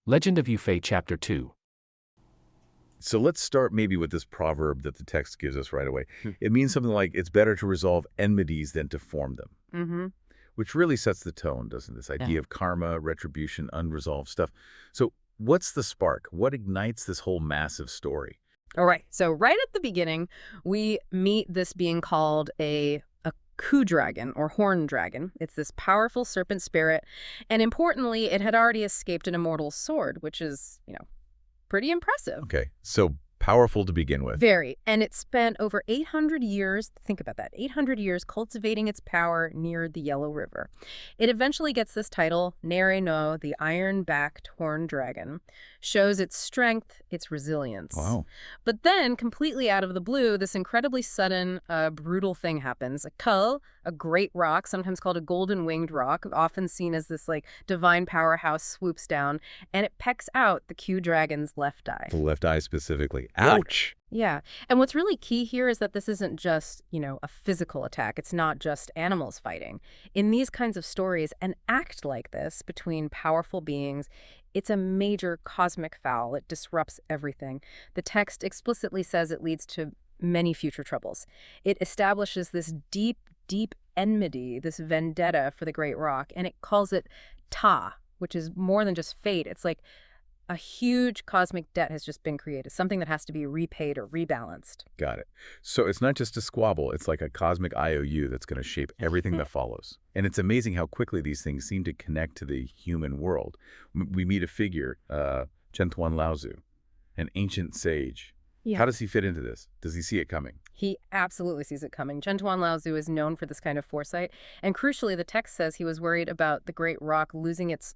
Legend of Yufei Chapter 2. So let's start maybe with this proverb that the text gives us right away. Hmm. It means something like, it's better to resolve enmities than to form them, Mm-hmm. which really sets the tone, doesn't this idea Yeah. of karma, retribution, unresolved stuff. So what's the spark? What ignites this whole massive story? All right. So right at the beginning, we meet this being called a Ku dragon or horn dragon. It's this powerful serpent spirit, and importantly, it had already escaped an immortal sword, which is, pretty impressive. Okay, so powerful to begin with. Very. And it spent over 800 years, think about that, 800 years cultivating its power near the Yellow River. It eventually gets this title, Nere no, the Iron-Backed Horned Dragon. Shows its strength, its resilience. Wow. But then, completely out of the blue, this incredibly sudden, brutal thing happens. A kull, a great rock, sometimes called a golden-winged rock, often seen as this, divine powerhouse, swoops down, and it pecks out the Q dragon's left eye. The left eye specifically. Ouch! Yeah. And what's really key here is that this isn't just, a physical attack. It's not just animals fighting. In these kinds of stories, an act like this between powerful beings, it's a major cosmic foul. It disrupts everything. The text explicitly says it leads to many future troubles. It establishes this deep, deep enmity, this vendetta for the Great Rock, and it calls it Ta, which is more than just fate. It's like a huge cosmic debt has just been created, something that has to be repaid or rebalanced. Got it. So it's not just a squabble, it's like a cosmic IOU that's going to shape everything that follows. And it's amazing how quickly these things seem to connect to the human world. We meet a figure, Zhentuan Laozu, an ancient sage. Yeah. How does he fit into this? Does he see it coming? He absolutely sees it coming. Zhentuan Laozu is known for this kind of foresight. And crucially, the text says he was worried about the Great Rock losing its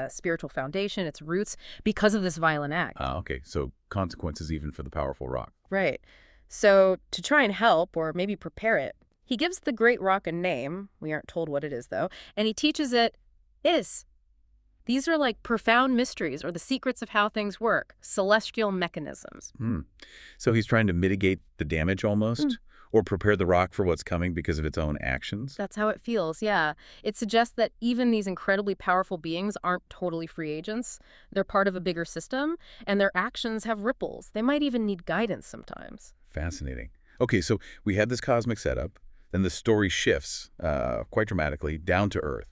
spiritual foundation, its roots, because of this violent act. Okay, so consequences even for the powerful rock. Right. So to try and help, or maybe prepare it, he gives the Great Rock a name. We aren't told what it is, though. And he teaches it is. These are like profound mysteries or the secrets of how things work, celestial mechanisms. So he's trying to mitigate the damage almost, or prepare the rock for what's coming because of its own actions? That's how it feels, yeah. It suggests that even these incredibly powerful beings aren't totally free agents. They're part of a bigger system, and their actions have ripples. They might even need guidance sometimes. Fascinating. Okay, so we had this cosmic setup, then the story shifts quite dramatically down to Earth,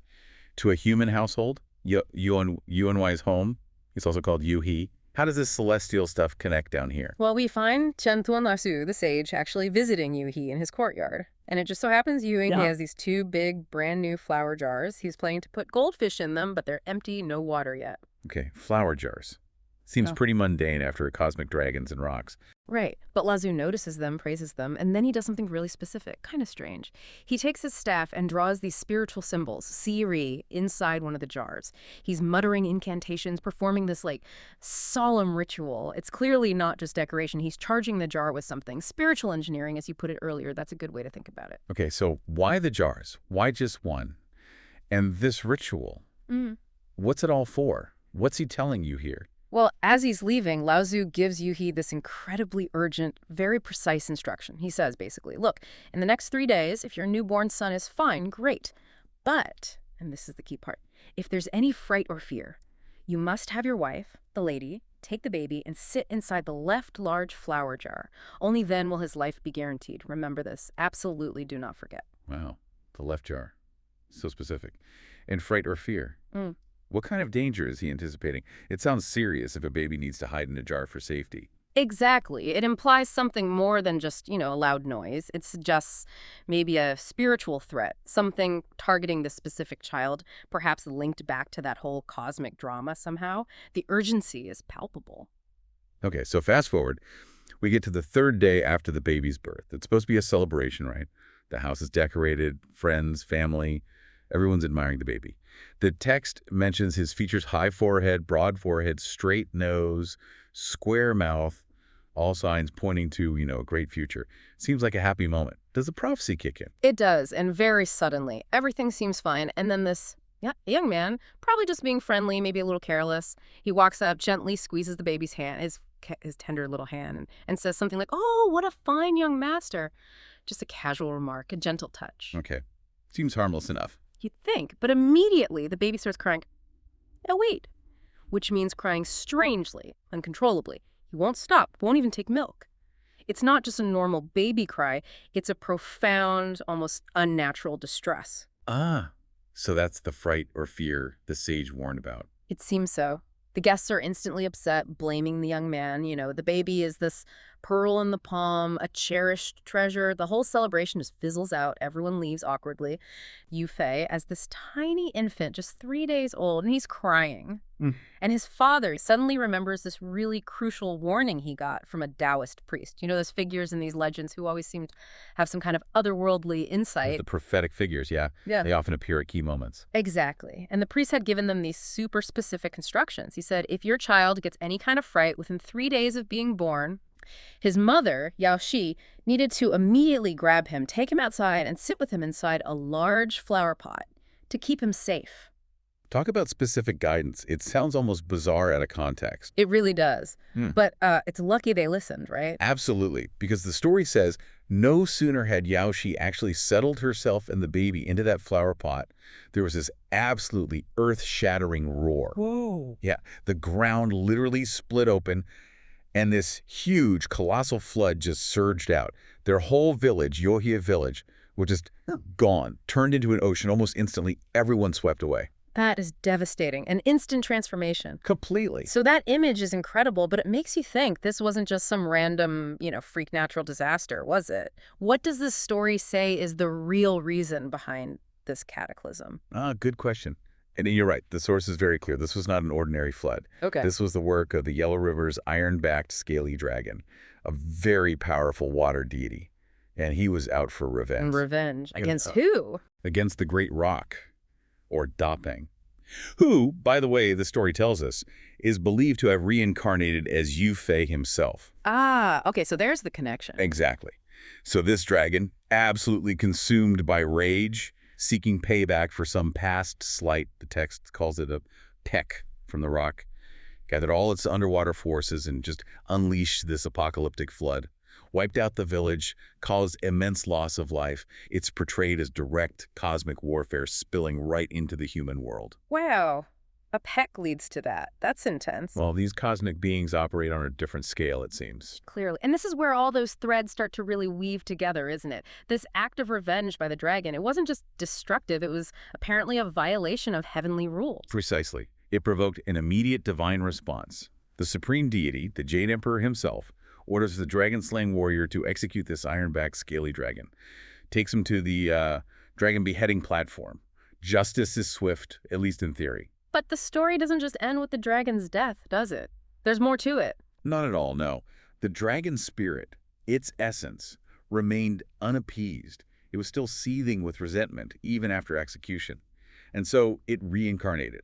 to a human household. Yuanwai's home. It's also called Yuhi. How does this celestial stuff connect down here? Well, we find Zhentuan Laozu, the sage, actually visiting Yuhi in his courtyard. And it just so happens Yuhi has these two big, brand new flower jars. He's planning to put goldfish in them, but they're empty, no water yet. Okay, flower jars. Seems pretty mundane after cosmic dragons and rocks. Right. But Laozu notices them, praises them, and then he does something really specific, kind of strange. He takes his staff and draws these spiritual symbols, Siri, inside one of the jars. He's muttering incantations, performing this, solemn ritual. It's clearly not just decoration. He's charging the jar with something. Spiritual engineering, as you put it earlier, that's a good way to think about it. Okay, so why the jars? Why just one? And this ritual, what's it all for? What's he telling you here? Well, as he's leaving, Laozu gives Yuhi this incredibly urgent, very precise instruction. He says, basically, look, in the next 3 days, if your newborn son is fine, great. But, and this is the key part, if there's any fright or fear, you must have your wife, the lady, take the baby and sit inside the left large flower jar. Only then will his life be guaranteed. Remember this. Absolutely do not forget. Wow, the left jar. So specific. And fright or fear? What kind of danger is he anticipating? It sounds serious if a baby needs to hide in a jar for safety. Exactly. It implies something more than just, a loud noise. It suggests maybe a spiritual threat, something targeting the specific child, perhaps linked back to that whole cosmic drama somehow. The urgency is palpable. Okay, so fast forward. We get to the third day after the baby's birth. It's supposed to be a celebration, right? The house is decorated, friends, family, everyone's admiring the baby. The text mentions his features high forehead, broad forehead, straight nose, square mouth, all signs pointing to, a great future. Seems like a happy moment. Does the prophecy kick in? It does, and very suddenly. Everything seems fine, and then this young man, probably just being friendly, maybe a little careless, he walks up, gently squeezes the baby's hand, his tender little hand, and says something like, "Oh, what a fine young master." Just a casual remark, a gentle touch. Okay. Seems harmless enough. You'd think, but immediately the baby starts crying. Oh, wait. which means crying strangely, uncontrollably. He won't stop, won't even take milk. It's not just a normal baby cry, it's a profound, almost unnatural distress. Ah, so that's the fright or fear the sage warned about. It seems so. The guests are instantly upset, blaming the young man. The baby is this pearl in the palm, a cherished treasure. The whole celebration just fizzles out. Everyone leaves awkwardly. Yu Fei, as this tiny infant, just 3 days old, and he's crying. And his father suddenly remembers this really crucial warning he got from a Taoist priest. Those figures in these legends who always seem to have some kind of otherworldly insight. The prophetic figures, yeah. Yeah. They often appear at key moments. Exactly. And the priest had given them these super specific instructions. He said, if your child gets any kind of fright within 3 days of being born, his mother, Yao Shi, needed to immediately grab him, take him outside, and sit with him inside a large flower pot to keep him safe. Talk about specific guidance. It sounds almost bizarre out of context. It really does. But it's lucky they listened, right? Absolutely, because the story says no sooner had Yao Shi actually settled herself and the baby into that flower pot, there was this absolutely earth-shattering roar. Whoa. Yeah, the ground literally split open, and this huge, colossal flood just surged out. Their whole village, Yohia village, was just gone, turned into an ocean almost instantly. Everyone swept away. That is devastating. An instant transformation. Completely. So that image is incredible, but it makes you think this wasn't just some random, freak natural disaster, was it? What does this story say is the real reason behind this cataclysm? Good question. And you're right. The source is very clear. This was not an ordinary flood. Okay. This was the work of the Yellow River's iron-backed scaly dragon, a very powerful water deity. And he was out for revenge. Revenge. Against who? Against the Great Rock, or Dapeng, who, by the way, the story tells us, is believed to have reincarnated as Yu Fei himself. Ah, okay, so there's the connection. Exactly. So this dragon, absolutely consumed by rage, seeking payback for some past slight, the text calls it a peck from the rock, gathered all its underwater forces and just unleashed this apocalyptic flood. Wiped out the village, caused immense loss of life. It's portrayed as direct cosmic warfare spilling right into the human world. Wow. A peck leads to that. That's intense. Well, these cosmic beings operate on a different scale, it seems. Clearly. And this is where all those threads start to really weave together, isn't it? This act of revenge by the dragon, it wasn't just destructive, it was apparently a violation of heavenly rules. Precisely. It provoked an immediate divine response. The supreme deity, the Jade Emperor himself, orders the dragon-slaying warrior to execute this iron-backed scaly dragon. Takes him to the dragon beheading platform. Justice is swift, at least in theory. But the story doesn't just end with the dragon's death, does it? There's more to it. Not at all, no. The dragon spirit, its essence, remained unappeased. It was still seething with resentment, even after execution. And so it reincarnated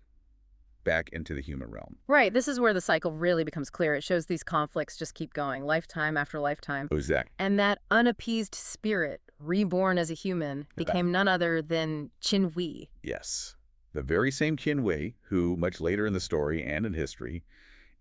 back into the human realm. Right. This is where the cycle really becomes clear. It shows these conflicts just keep going, lifetime after lifetime. Exactly. And that unappeased spirit, reborn as a human, became none other than Qin Wei. Yes. The very same Qin Wei, who, much later in the story and in history,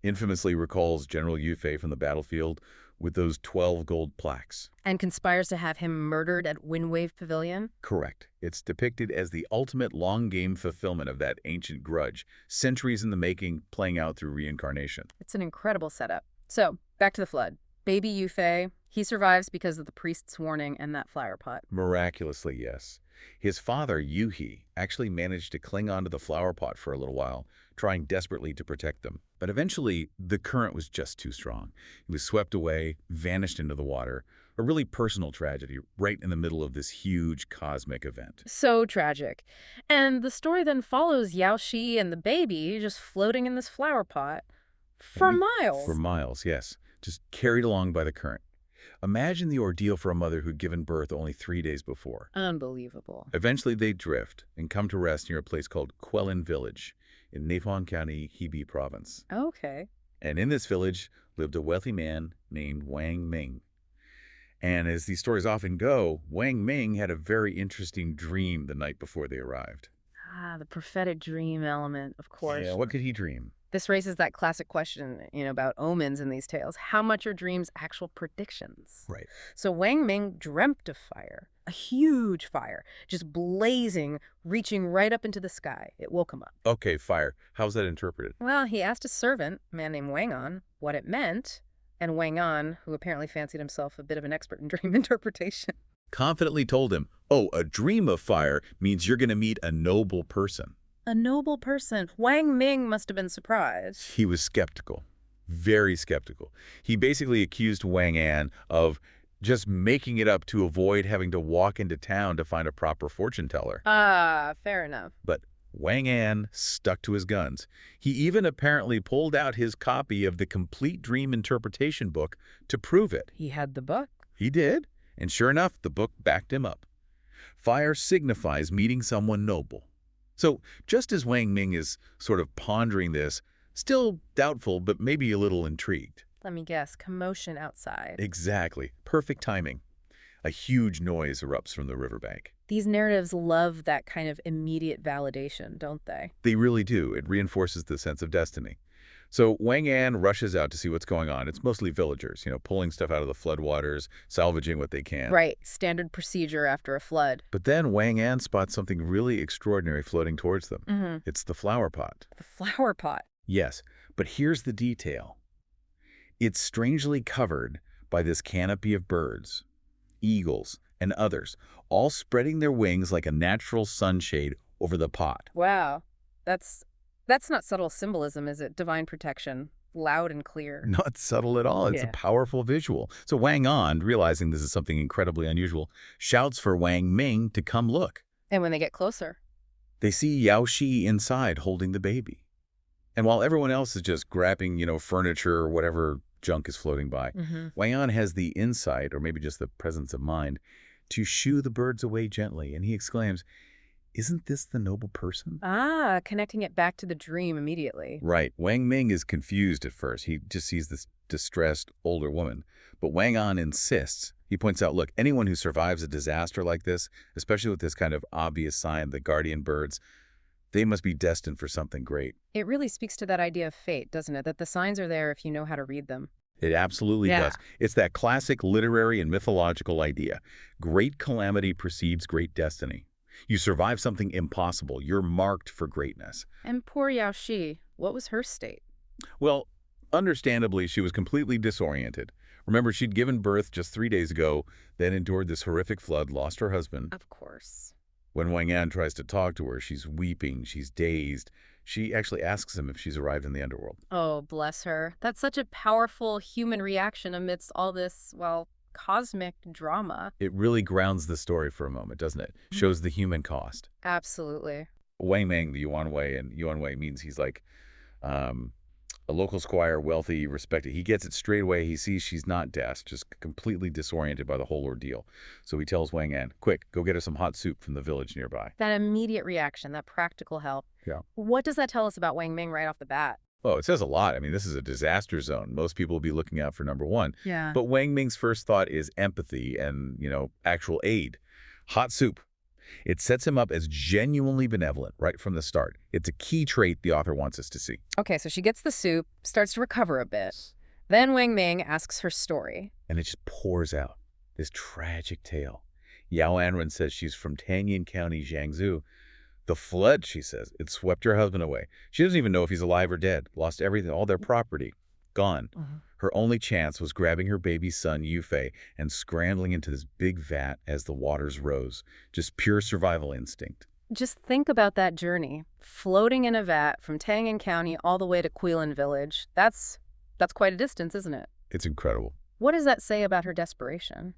infamously recalls General Yu Fei from the battlefield with those 12 gold plaques. And conspires to have him murdered at Windwave Pavilion? Correct. It's depicted as the ultimate long-game fulfillment of that ancient grudge, centuries in the making, playing out through reincarnation. It's an incredible setup. So, back to the flood. Baby Yu Fei, he survives because of the priest's warning and that flower pot. Miraculously, yes. His father, Yu He, actually managed to cling onto the flower pot for a little while, trying desperately to protect them. But eventually, the current was just too strong. He was swept away, vanished into the water, a really personal tragedy right in the middle of this huge cosmic event. So tragic. And the story then follows Yao Shi and the baby just floating in this flower pot for miles. For miles, yes. Just carried along by the current. Imagine the ordeal for a mother who'd given birth only 3 days before. Unbelievable. Eventually, they drift and come to rest near a place called Quelin Village in Neihuan County, Hebei Province. Okay. And in this village lived a wealthy man named Wang Ming. And as these stories often go, Wang Ming had a very interesting dream the night before they arrived. Ah, the prophetic dream element, of course. Yeah, what could he dream? This raises that classic question, about omens in these tales. How much are dreams actual predictions? Right. So Wang Ming dreamt of fire, a huge fire, just blazing, reaching right up into the sky. It woke him up. Okay, fire. How's that interpreted? Well, he asked a servant, a man named Wang An, what it meant, and Wang An, who apparently fancied himself a bit of an expert in dream interpretation. Confidently told him, oh, a dream of fire means you're going to meet a noble person. A noble person. Wang Ming must have been surprised. He was skeptical, very skeptical. He basically accused Wang An of just making it up to avoid having to walk into town to find a proper fortune teller. Ah, fair enough. But Wang An stuck to his guns. He even apparently pulled out his copy of the Complete Dream Interpretation book to prove it. He had the book. He did, and sure enough, the book backed him up. Fire signifies meeting someone noble. So just as Wang Ming is sort of pondering this, still doubtful but maybe a little intrigued. Let me guess, commotion outside. Exactly. Perfect timing. A huge noise erupts from the riverbank. These narratives love that kind of immediate validation, don't they? They really do. It reinforces the sense of destiny. So Wang An rushes out to see what's going on. It's mostly villagers, pulling stuff out of the floodwaters, salvaging what they can. Right, standard procedure after a flood. But then Wang An spots something really extraordinary floating towards them. It's the flower pot. The flower pot. Yes, but here's the detail. It's strangely covered by this canopy of birds, eagles, and others, all spreading their wings like a natural sunshade over the pot. Wow, that's not subtle symbolism, is it? Divine protection, loud and clear. Not subtle at all. It's a powerful visual. So Wang An, realizing this is something incredibly unusual, shouts for Wang Ming to come look. And when they get closer, they see Yao Shi inside holding the baby. And while everyone else is just grabbing, furniture or whatever junk is floating by, Wang An has the insight, or maybe just the presence of mind, to shoo the birds away gently. And he exclaims, isn't this the noble person? Ah, connecting it back to the dream immediately. Right. Wang Ming is confused at first. He just sees this distressed older woman. But Wang An insists. He points out, look, anyone who survives a disaster like this, especially with this kind of obvious sign, the guardian birds, they must be destined for something great. It really speaks to that idea of fate, doesn't it? That the signs are there if you know how to read them. It absolutely does. It's that classic literary and mythological idea. Great calamity precedes great destiny. You survive something impossible. You're marked for greatness. And poor Yao Shi, what was her state? Well, understandably, she was completely disoriented. Remember, she'd given birth just 3 days ago, then endured this horrific flood, lost her husband. Of course. When Wang An tries to talk to her, she's weeping, she's dazed. She actually asks him if she's arrived in the underworld. Oh, bless her. That's such a powerful human reaction amidst all this, cosmic drama. It really grounds the story for a moment, doesn't it? Shows the human cost. Absolutely. Wang Ming, the Yuan Wei, and Yuan Wei means he's like a local squire, wealthy, respected. He gets it straight away. He sees she's not Des, just completely disoriented by the whole ordeal. So he tells Wang An, quick, go get her some hot soup from the village nearby. That immediate reaction, that practical help. Yeah. What does that tell us about Wang Ming right off the bat? Well, it says a lot. I mean, this is a disaster zone. Most people will be looking out for number one. Yeah. But Wang Ming's first thought is empathy and, actual aid. Hot soup. It sets him up as genuinely benevolent right from the start. It's a key trait the author wants us to see. Okay, so she gets the soup, starts to recover a bit. Then Wang Ming asks her story. And it just pours out, this tragic tale. Yao Anren says she's from Tanyan County, Jiangsu. The flood, she says, it swept her husband away. She doesn't even know if he's alive or dead. Lost everything, all their property. Gone. Her only chance was grabbing her baby son, Yufei, and scrambling into this big vat as the waters rose. Just pure survival instinct. Just think about that journey. Floating in a vat from Tangan County all the way to Quilin Village. That's quite a distance, isn't it? It's incredible. What does that say about her desperation?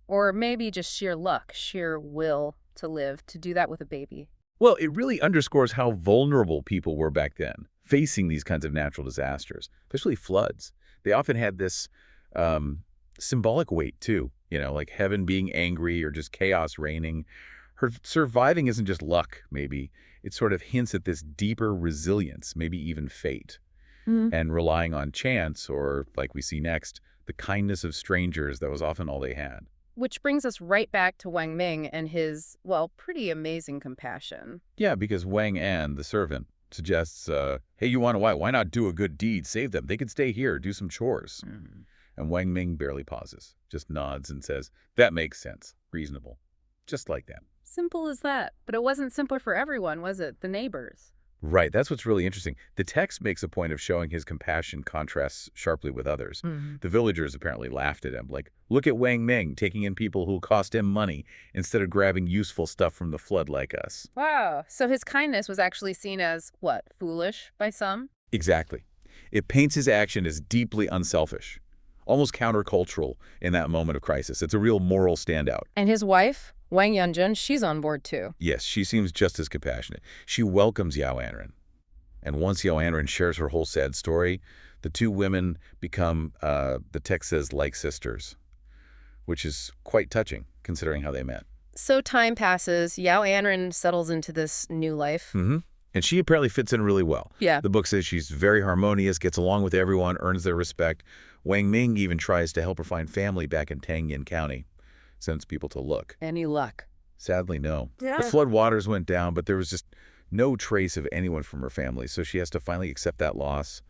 Or maybe just sheer luck, sheer will to live, to do that with a baby. Well, it really underscores how vulnerable people were back then, facing these kinds of natural disasters, especially floods. They often had this symbolic weight, too, like heaven being angry or just chaos reigning. Her surviving isn't just luck, maybe. It sort of hints at this deeper resilience, maybe even fate. And relying on chance, or, like we see next, the kindness of strangers, that was often all they had. Which brings us right back to Wang Ming and his, pretty amazing compassion. Yeah, because Wang An, the servant, suggests, hey, you want to why not do a good deed, save them. They could stay here, do some chores. And Wang Ming barely pauses, just nods and says, that makes sense, reasonable. Just like that. Simple as that. But it wasn't simpler for everyone, was it? The neighbors. Right, that's what's really interesting. The text makes a point of showing his compassion contrasts sharply with others. The villagers apparently laughed at him, like, look at Wang Ming taking in people who cost him money instead of grabbing useful stuff from the flood like us. Wow. So his kindness was actually seen as, what, foolish by some? Exactly. It paints his action as deeply unselfish, almost countercultural in that moment of crisis. It's a real moral standout. And his wife, Wang Yanjun, she's on board too. Yes, she seems just as compassionate. She welcomes Yao Anren. And once Yao Anren shares her whole sad story, the two women become, the text says, like sisters, which is quite touching considering how they met. So time passes. Yao Anren settles into this new life. And she apparently fits in really well. Yeah. The book says she's very harmonious, gets along with everyone, earns their respect. Wang Ming even tries to help her find family back in Tangyin County, sends people to look. Any luck? Sadly, no. Yeah. The flood waters went down, but there was just no trace of anyone from her family, so she has to finally accept that loss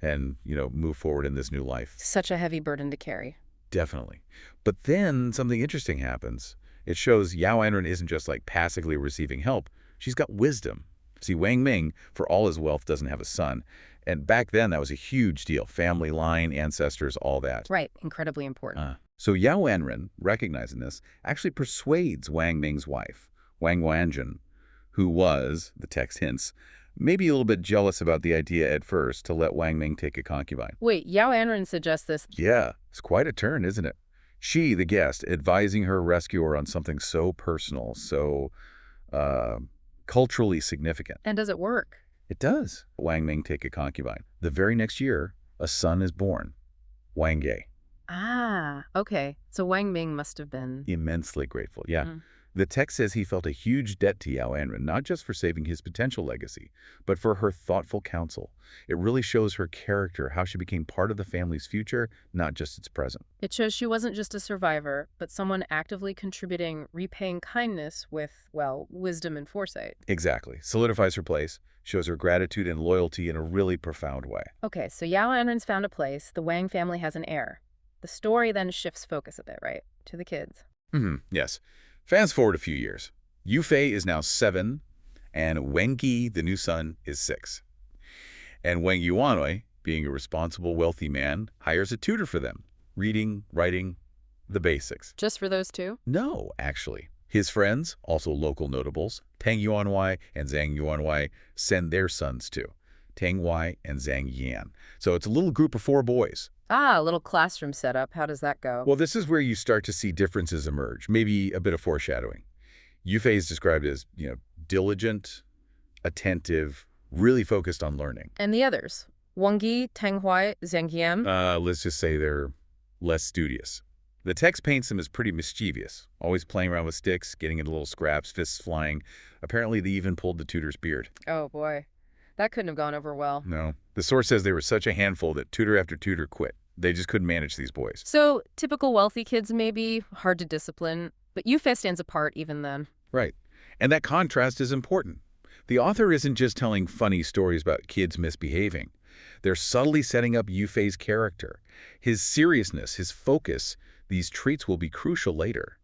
and, move forward in this new life. Such a heavy burden to carry. Definitely. But then something interesting happens. It shows Yao Anren isn't just like passively receiving help. She's got wisdom. See, Wang Ming, for all his wealth, doesn't have a son. And back then, that was a huge deal. Family line, ancestors, all that. Right. Incredibly important. So Yao Anren, recognizing this, actually persuades Wang Ming's wife, Wang Wanjun, who was, the text hints, maybe a little bit jealous about the idea at first to let Wang Ming take a concubine. Wait, Yao Anren suggests this. Yeah, it's quite a turn, isn't it? She, the guest, advising her rescuer on something so personal, so culturally significant. And does it work? It does. Wang Ming take a concubine. The very next year, a son is born, Wang Ge. Ah, okay. So Wang Ming must have been Immensely grateful, yeah. The text says he felt a huge debt to Yao Anren, not just for saving his potential legacy, but for her thoughtful counsel. It really shows her character, how she became part of the family's future, not just its present. It shows she wasn't just a survivor, but someone actively contributing, repaying kindness with, well, wisdom and foresight. Exactly. Solidifies her place, shows her gratitude and loyalty in a really profound way. Okay, so Yao Anren's found a place. The Wang family has an heir. The story then shifts focus a bit, right? To the kids. Yes. Fast forward a few years. Yu Fei is now 7, and Wen Qi, the new son, is 6. And Wang Yuanwei, being a responsible, wealthy man, hires a tutor for them. Reading, writing, the basics. Just for those two? No, actually. His friends, also local notables, Tang Yuanwei and Zhang Yuanwei, send their sons too. Tang Wei and Zhang Yan. So it's a little group of 4 boys. Ah, a little classroom setup. How does that go? Well, this is where you start to see differences emerge, maybe a bit of foreshadowing. Yu Fei is described as, diligent, attentive, really focused on learning. And the others? Wang Yi, Tang Hui, Zhang Yan? Let's just say they're less studious. The text paints them as pretty mischievous, always playing around with sticks, getting into little scraps, fists flying. Apparently, they even pulled the tutor's beard. Oh, boy. That couldn't have gone over well. No. The source says they were such a handful that tutor after tutor quit. They just couldn't manage these boys. So, typical wealthy kids maybe, hard to discipline, but Yu Fei stands apart even then. Right. And that contrast is important. The author isn't just telling funny stories about kids misbehaving. They're subtly setting up Yu Fei's character. His seriousness, his focus, these traits will be crucial later.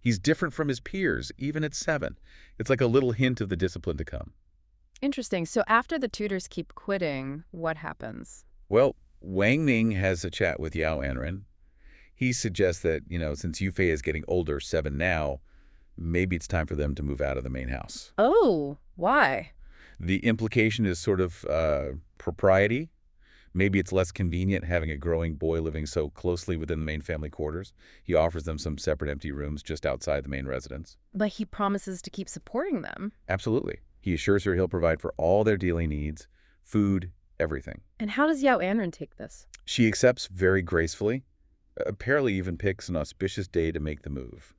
He's different from his peers, even at 7. It's like a little hint of the discipline to come. Interesting. So after the tutors keep quitting, what happens? Well, Wang Ming has a chat with Yao Anren. He suggests that, since Yu Fei is getting older, 7 now, maybe it's time for them to move out of the main house. Oh, why? The implication is sort of propriety. Maybe it's less convenient having a growing boy living so closely within the main family quarters. He offers them some separate empty rooms just outside the main residence. But he promises to keep supporting them. Absolutely. He assures her he'll provide for all their daily needs, food, everything. And how does Yao Anren take this? She accepts very gracefully, apparently even picks an auspicious day to make the move.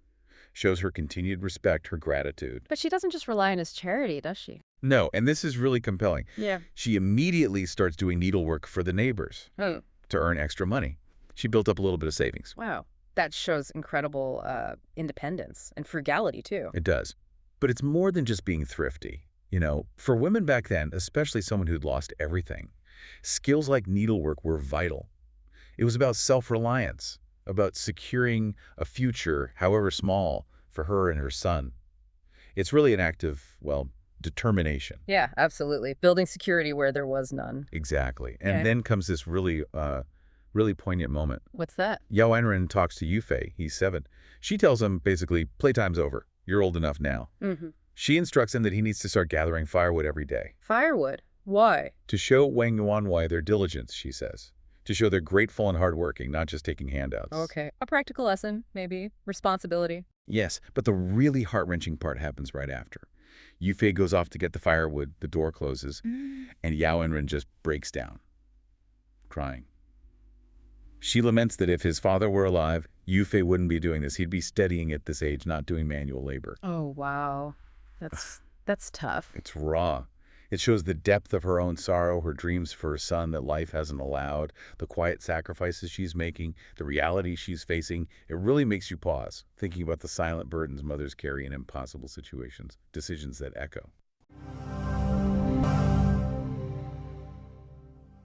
Shows her continued respect, her gratitude. But she doesn't just rely on his charity, does she? No, and this is really compelling. Yeah. She immediately starts doing needlework for the neighbors to earn extra money. She built up a little bit of savings. Wow. That shows incredible independence and frugality, too. It does. But it's more than just being thrifty. For women back then, especially someone who'd lost everything, skills like needlework were vital. It was about self-reliance, about securing a future, however small, for her and her son. It's really an act of, well, determination. Yeah, absolutely. Building security where there was none. Exactly. And Okay. then comes this really poignant moment. What's that? Yao Enren talks to Yufei. He's 7. She tells him, basically, playtime's over. You're old enough now. Mm-hmm. She instructs him that he needs to start gathering firewood every day. Firewood. Why? To show Wang Yuanwei their diligence, she says. To show they're grateful and hardworking, not just taking handouts. Okay. A practical lesson, maybe. Responsibility. Yes, but the really heart-wrenching part happens right after. Yufei goes off to get the firewood, the door closes, and Yao Enren just breaks down, crying. She laments that if his father were alive, Yufei wouldn't be doing this. He'd be studying at this age, not doing manual labor. Oh, wow. That's tough. It's raw. It shows the depth of her own sorrow, her dreams for her son that life hasn't allowed, the quiet sacrifices she's making, the reality she's facing. It really makes you pause, thinking about the silent burdens mothers carry in impossible situations, decisions that echo.